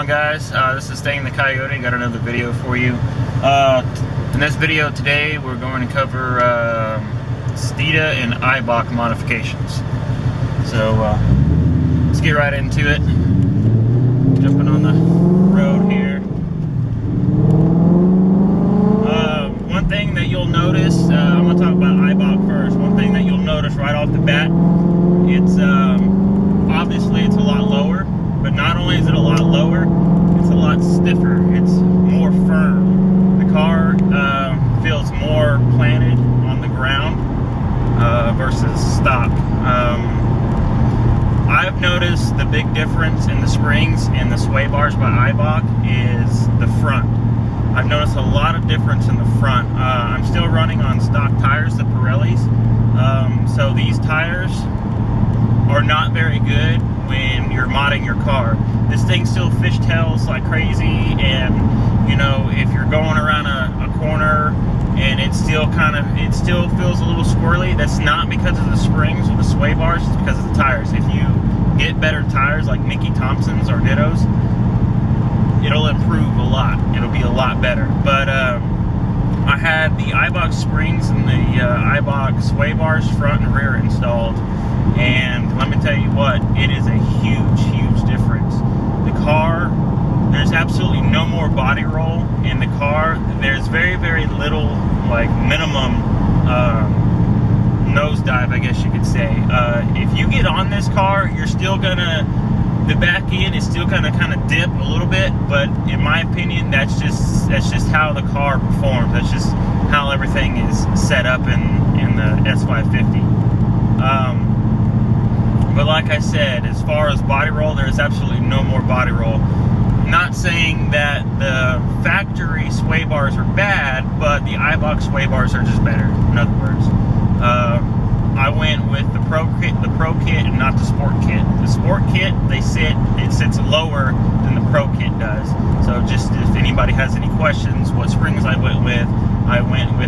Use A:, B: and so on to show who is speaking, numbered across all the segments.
A: on, guys? This is Staying the Coyote. Got another video for you. In this video today, we're going to cover Steeda and Eibach modifications. So let's get right into it. Jumping on the road here. One thing that you'll notice, I'm going to talk about Eibach first. One thing that you'll notice right off the bat, it's obviously it's a lot lower. But not only is it a lot lower, it's a lot stiffer. It's more firm. The car feels more planted on the ground versus stock. I've noticed the big difference in the springs and the sway bars by Eibach is the front. I've noticed a lot of difference in the front. I'm still running on stock tires, the Pirellis. So these tires are not very good when you're modding your car. This thing still fishtails like crazy, and you know, if you're going around a corner and it still feels a little squirrely, that's not because of the springs or the sway bars, it's because of the tires. If you get better tires like Mickey Thompson's or Ditto's, it'll improve a lot. It'll be a lot better. But I had the Eibach springs and the Eibach sway bars front and rear installed, and let me tell you what, it is a huge difference. The car, there's absolutely no more body roll in the car. There's very little, like, minimum nosedive, I guess you could say. If you get on this car, you're still gonna, the back end is still gonna kind of dip a little bit, but in my opinion, that's just how the car performs. That's just how everything is set up in the S550. But like I said, as far as body roll, there is absolutely no more body roll. Not saying that the factory sway bars are bad, but the Eibach sway bars are just better, in other words. I went with the Pro Kit and not the Sport Kit. The Sport Kit, it sits lower than the Pro Kit does. So just if anybody has any questions what springs I went with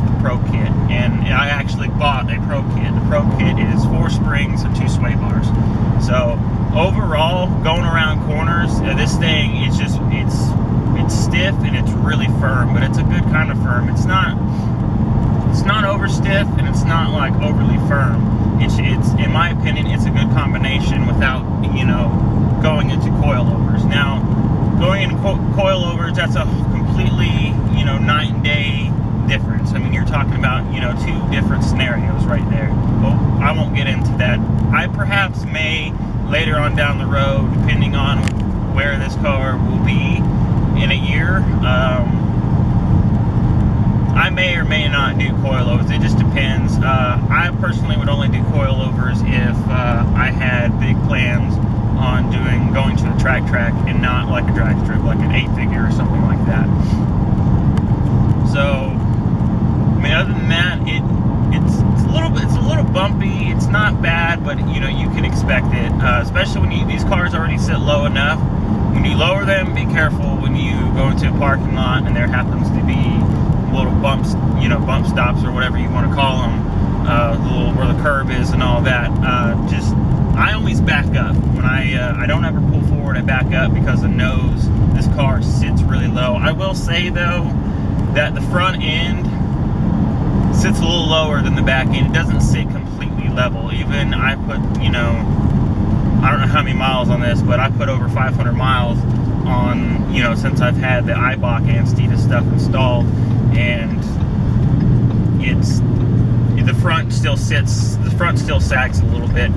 A: the Pro Kit. And I actually bought a Pro Kit. The Pro Kit is 4 springs and 2 sway bars. So overall, going around corners, this thing is just, it's stiff and it's really firm, but it's a good kind of firm. It's not over stiff and it's not like overly firm. It's in my opinion, it's a good combination without, you know, going into coilovers. Now, going into coilovers, that's a completely, you know, night and day difference. I mean, you're talking about, you know, 2 different scenarios right there. Well, I won't get into that. I perhaps may later on down the road, depending on where this car will be in a year, I may or may not do coilovers. It just depends. I personally would only do coilovers if I had big plans on going to a track and not like a drag strip, like an 8-figure or something like that. So, I mean, other than that, it's a little bumpy. It's not bad, but you know, you can expect it. Especially when these cars already sit low enough. When you lower them, be careful when you go into a parking lot and there happens to be little bumps, you know, bump stops or whatever you want to call them, where the curb is and all that. I always back up when I don't ever pull forward. I back up because I know this car sits really low. I will say though that the front end sits a little lower than the back end. It doesn't sit completely level. Even I put, you know, I don't know how many miles on this, but I put over 500 miles on, you know, since I've had the Eibach and Steeda stuff installed, and the front still sags a little bit.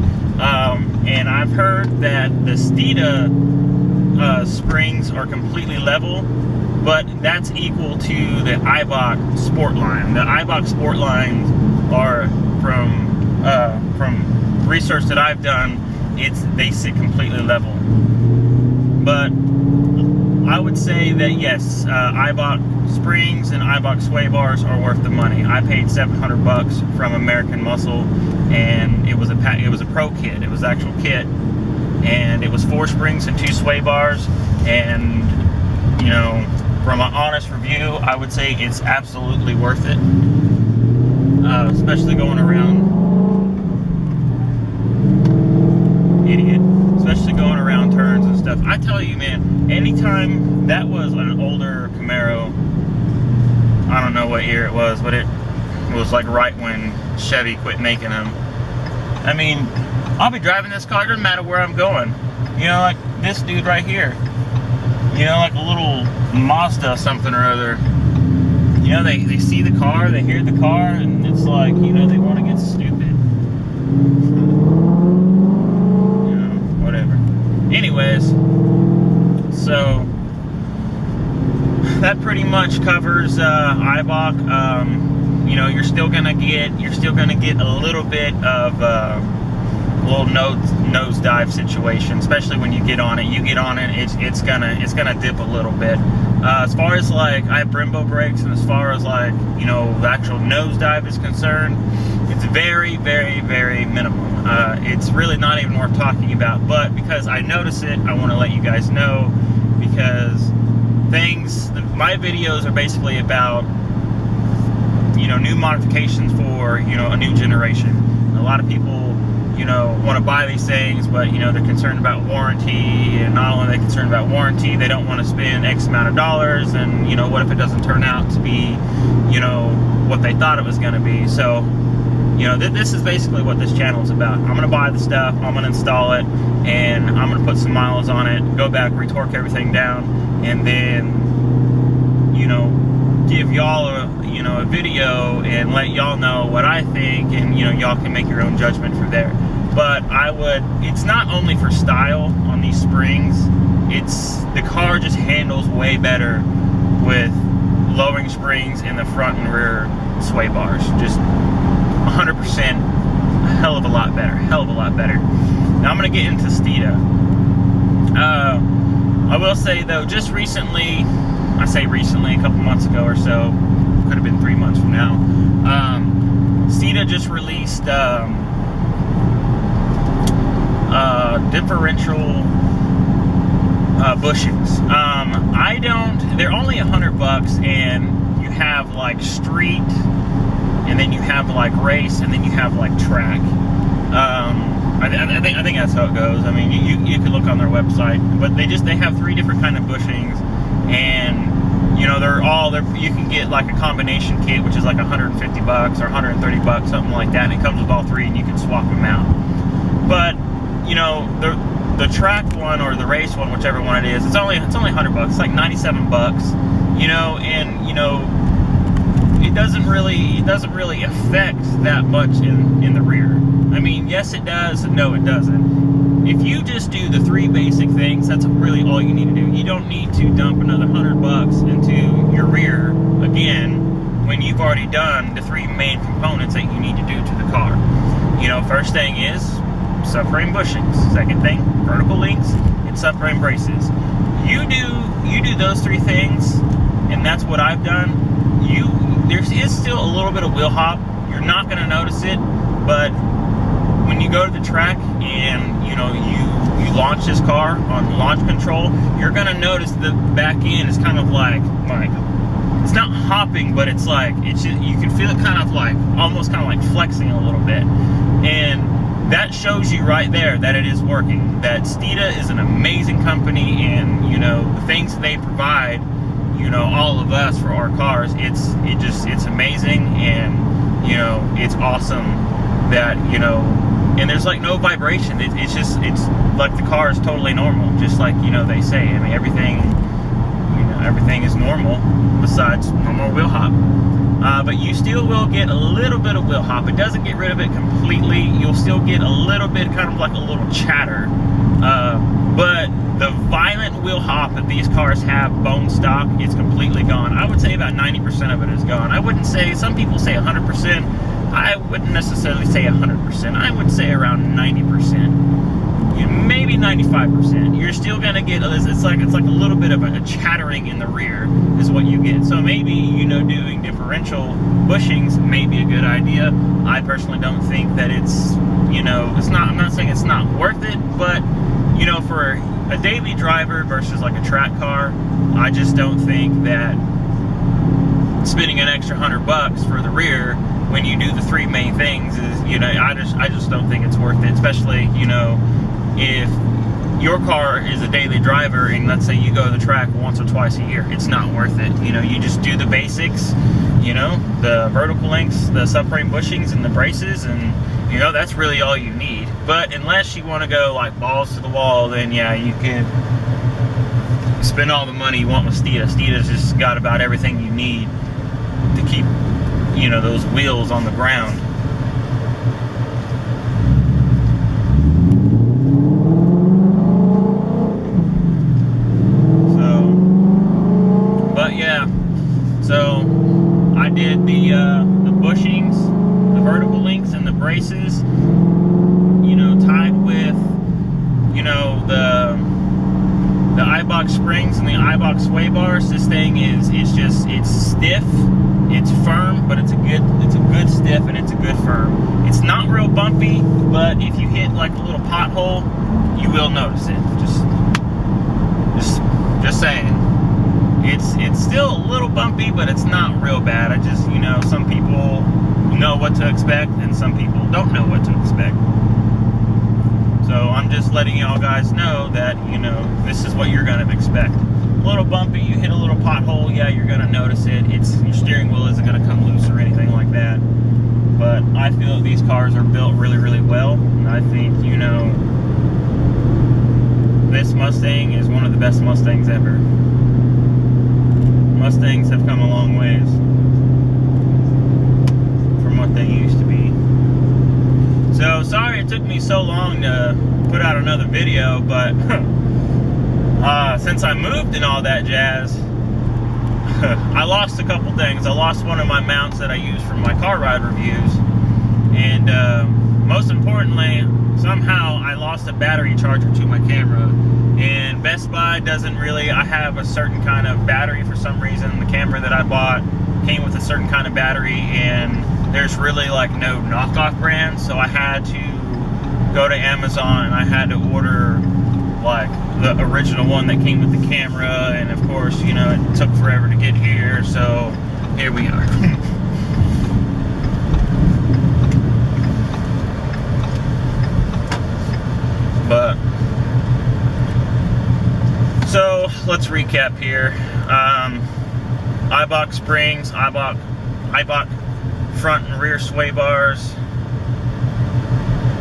A: And I've heard that the Steeda springs are completely level, but that's equal to the Eibach Sport line. The Eibach Sport lines are from research that I've done, they sit completely level. But I would say that yes, Eibach springs and Eibach sway bars are worth the money. I paid $700 from American Muscle, and it was a Pro Kit. It was the actual kit, and it was 4 springs and 2 sway bars. And you know, from an honest review, I would say it's absolutely worth it, especially going around. Idiot. Especially going around turns and stuff. stuff. I tell you, man, anytime, that was an older Camaro. I don't know what year it was, but it was like right when Chevy quit making them. I mean, I'll be driving this car, it doesn't matter where I'm going. You know, like this dude right here. You know, like a little Mazda something or other. You know, they see the car, they hear the car, and it's like, you know, they want to get stupid. You know, whatever. Anyways, so that pretty much covers Eibach. You know, you're still gonna get a little bit of little nosedive situation, especially when you get on it. You get on it, it's gonna dip a little bit. As far as like, I have Brembo brakes, and as far as like, you know, the actual nosedive is concerned, it's very, very, very minimal. It's really not even worth talking about, but because I notice it, I want to let you guys know, because my videos are basically about, you know, new modifications for, you know, a new generation. A lot of people, you know, want to buy these things, but, you know, they're concerned about warranty, and not only are they concerned about warranty, they don't want to spend X amount of dollars, and, you know, what if it doesn't turn out to be, you know, what they thought it was going to be. So, you know, this is basically what this channel is about. I'm going to buy the stuff, I'm going to install it, and I'm going to put some miles on it, go back, retorque everything down, and then, you know, give y'all a video and let y'all know what I think, and, you know, y'all can make your own judgment from there. But it's not only for style on these springs, the car just handles way better with lowering springs in the front and rear sway bars. Just 100%, hell of a lot better. Now I'm going to get into Steeda. I will say though, just recently, I say recently, a couple months ago or so, could have been 3 months from now, Steeda just released differential bushings. They're only $100, and you have like street, and then you have like race, and then you have like track. I think that's how it goes. I mean, you can look on their website, but they have 3 different kind of bushings, and you know, you can get like a combination kit, which is like $150 or $130, something like that, and it comes with all 3, and you can swap them out. But you know, the track one or the race one, whichever one it is, it's only $100. It's like $97, you know, and you know, it doesn't really affect that much in the rear. I mean, yes it does, and no it doesn't. If you just do the 3 basic things, that's really all you need to do. You don't need to dump another $100 into your rear again when you've already done the 3 main components that you need to do to the car. You know, first thing is subframe bushings. Second thing, vertical links and subframe braces. You do those 3 things, and that's what I've done. There is still a little bit of wheel hop. You're not going to notice it, but when you go to the track and you know you launch this car on launch control, you're going to notice the back end is kind of like it's not hopping, but it's just, you can feel it kind of like almost kind of like flexing a little bit, and that shows you right there that it is working. That Steeda is an amazing company, and you know, the things they provide, you know, all of us for our cars, it's amazing, and you know, it's awesome that, you know, and there's like no vibration. It's like the car is totally normal, just like, you know, they say. I mean, everything is normal besides normal wheel hop. But you still will get a little bit of wheel hop. It doesn't get rid of it completely. You'll still get a little bit, kind of like a little chatter. But the violent wheel hop that these cars have bone stock, it's completely gone. I would say about 90% of it is gone. I wouldn't say, some people say 100%. I wouldn't necessarily say 100%. I would say around 90%. Maybe 95%. You're still gonna get, it's like a little bit of a chattering in the rear is what you get. So maybe, you know, doing differential bushings may be a good idea. I personally don't think that it's, you know, I'm not saying it's not worth it, but you know, for a daily driver versus like a track car, I just don't think that spending an extra $100 for the rear when you do the 3 main things is, you know, I just don't think it's worth it, especially, you know, if your car is a daily driver, and let's say you go to the track once or twice a year, it's not worth it. You know, you just do the basics, you know, the vertical links, the subframe bushings, and the braces, and you know, that's really all you need. But unless you want to go like balls to the wall, then yeah, you can spend all the money you want with Steeda. Steeda's just got about everything you need to keep, you know, those wheels on the ground. So I did the bushings, the vertical links, and the braces, you know, tied with, you know, the Eibach springs and the Eibach sway bars. This thing is, it's stiff, it's firm, but it's a good stiff, and it's a good firm. It's not real bumpy, but if you hit like a little pothole, you will notice it. Just saying. It's still a little bumpy, but it's not real bad. I just, you know, some people know what to expect, and some people don't know what to expect. So I'm just letting y'all guys know that, you know, this is what you're going to expect. A little bumpy, you hit a little pothole, yeah, you're going to notice it. Your steering wheel isn't going to come loose or anything like that. But I feel that these cars are built really, really well. And I think, you know, this Mustang is one of the best Mustangs ever. Mustangs have come a long ways from what they used to be. So sorry it took me so long to put out another video, but since I moved and all that jazz, I lost a couple things. I lost one of my mounts that I use for my car ride reviews, and most importantly, somehow I lost a battery charger to my camera. And Best Buy doesn't really, I have a certain kind of battery for some reason. The camera that I bought came with a certain kind of battery, and there's really like no knockoff brand, so I had to go to Amazon and I had to order like the original one that came with the camera, and of course, you know, it took forever to get here, so here we are. But so let's recap here. Eibach springs, Eibach front and rear sway bars,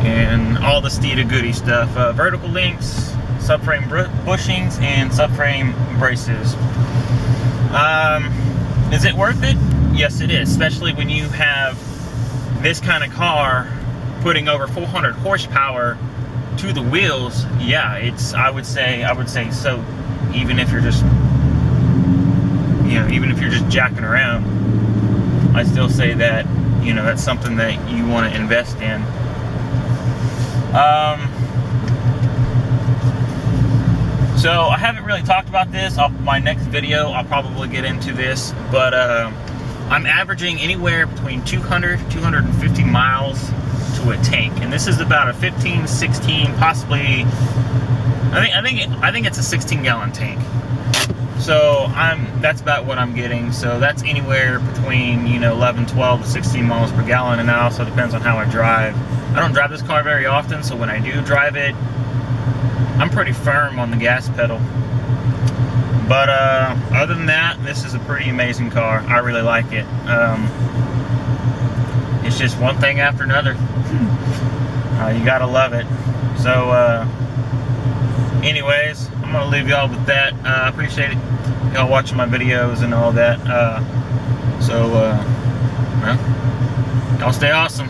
A: and all the Steeda goody stuff. Vertical links, subframe bushings, and subframe braces. Is it worth it? Yes, it is. Especially when you have this kind of car putting over 400 horsepower to the wheels. Yeah, it's. I would say so. Even if you're just, you know, even if you're just jacking around, I still say that, you know, that's something that you want to invest in. So I haven't really talked about this. My next video, I'll probably get into this, but I'm averaging anywhere between 200 to 250 miles to a tank, and this is about a 15, 16, possibly. I think it's a 16-gallon tank. So that's about what I'm getting. So that's anywhere between, you know, 11, 12 to 16 miles per gallon, and that also depends on how I drive. I don't drive this car very often, so when I do drive it, I'm pretty firm on the gas pedal. But other than that, this is a pretty amazing car. I really like it. It's just one thing after another. You gotta love it. So anyways, I'm gonna leave y'all with that. I appreciate it, y'all watching my videos and all that. Well, y'all stay awesome.